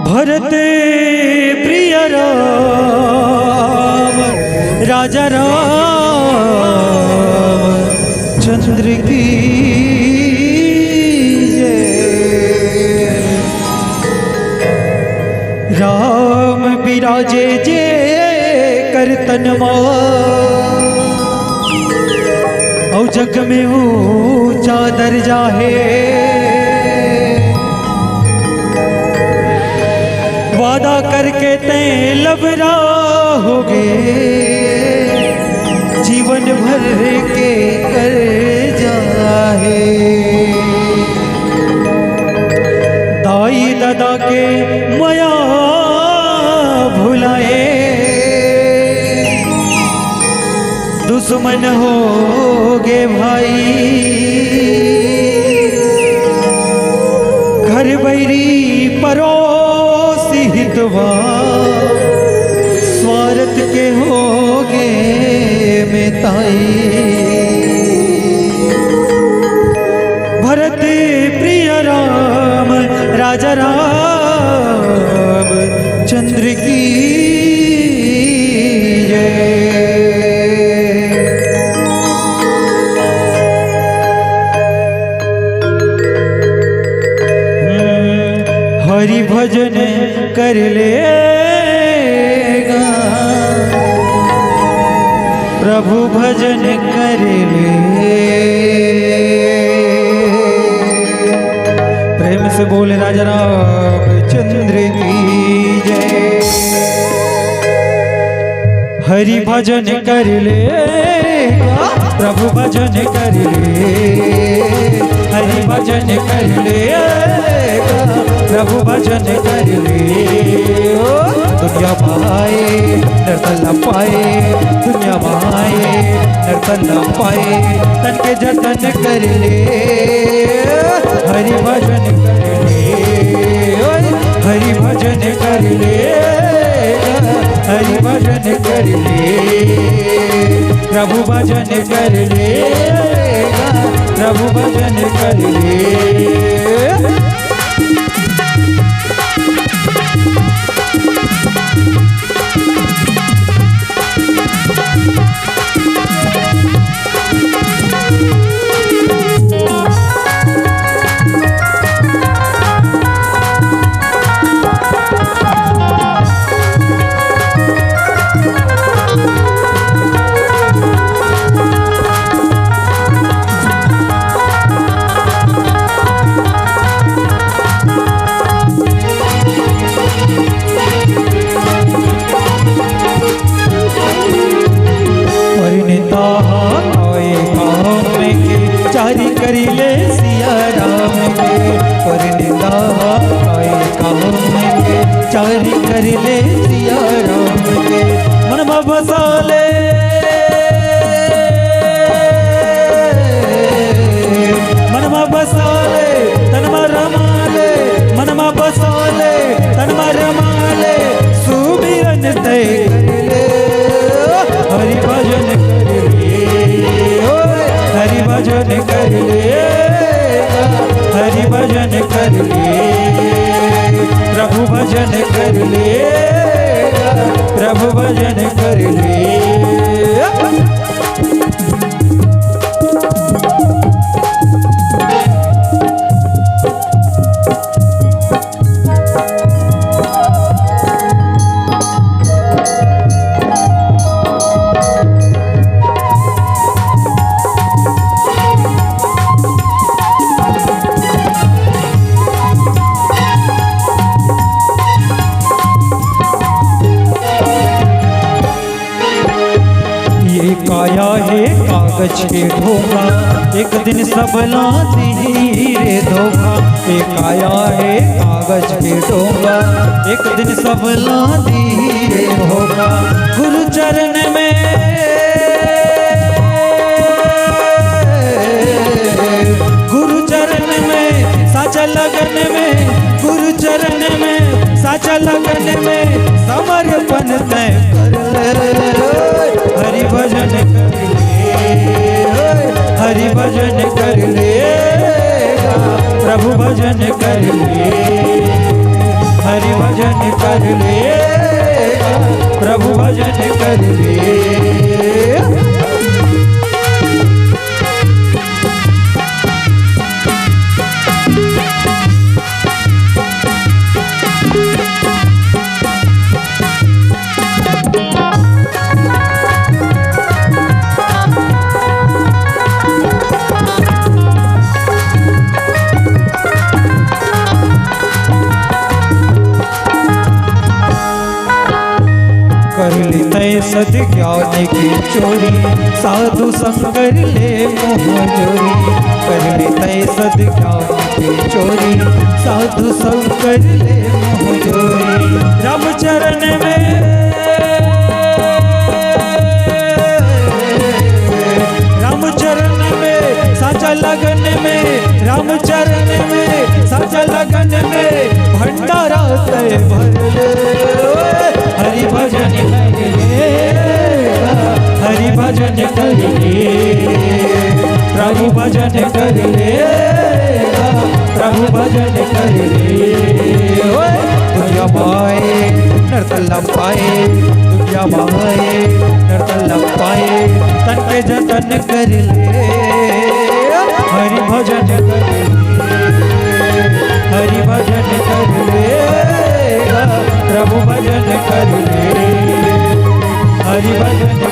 भरत प्रिय राम राजा राम चंद्र की जय। राम विराजे जे करतन और जग में ऊंचा दर्जा है। वादा करके तैं लबरा हो गए जीवन भर के कर जाए। दाई दादा के माया भुलाए दुश्मन हो गे भाई। घर बैरी परोसी हितवा स्वार्थ के हो गे मेताई। भरत प्रिय राम राजा राम चंद्र की जय। हरि भजन कर लेगा प्रभु भजन कर ले। प्रेम से बोले राजा रामचंद्र की जय। हरि भजन कर लेगा प्रभु भजन कर ले। हरि भजन कर लेगा प्रभु भजन कर ले। दुनिया पाए नर्तन न पाए दुनिया पाए नर्तन न पाए तन के जतन कर ले। हरि भजन कर ले हरि भजन कर ले। हरि भजन कर ले प्रभु भजन कर ले। प्रभु भजन कर ले। चारी करी ले सिया राम के परिनिंदा आए काम के। चारी करी ले सिया राम के मन में बसा ले मन में बसा ले तन में रमा ले मन में बसा ले तन में रमा ले सुमिरन तय कर ले। हरि भजन कर ले हरि भजन कर ले। हरि भजन कर ले प्रभु भजन कर ले। प्रभु भजन कर ले। काया है कागज के धोखा एक दिन सब लाती रे धोखा। ये काया है कागज के धोखा एक दिन सब लाती रे धोखा। गुरु चरण में गुरु चरण में साचा लगन में गुरु चरण में साचा लगन में समर्पण तय कर ले। हरि भजन कर ले हरि भजन कर ले प्रभु भजन कर ले। हरि भजन कर लेगा, प्रभु भजन कर ले। कर लेते सद्ज्ञान की चोरी, साधु संग कर ले मोहजोरी। कर लेते सद्ज्ञान की चोरी, साधु संग कर ले मोहजोरी। राम चरण में, राम चरण में साचा लगन में, राम चरण में साचा लगन में भंडारा तय भर ले। हरि भजन कर ले, हरि भजन कर ले, प्रभु भजन कर ले, प्रभु भजन कर ले। दुनिया माए नरतल पाए, दुनिया माए नरतल पाए, तन के जतन कर ले। हरि भजन कर ले, हरि भजन कर ले, प्रभु भजन कर ले, हरि भजन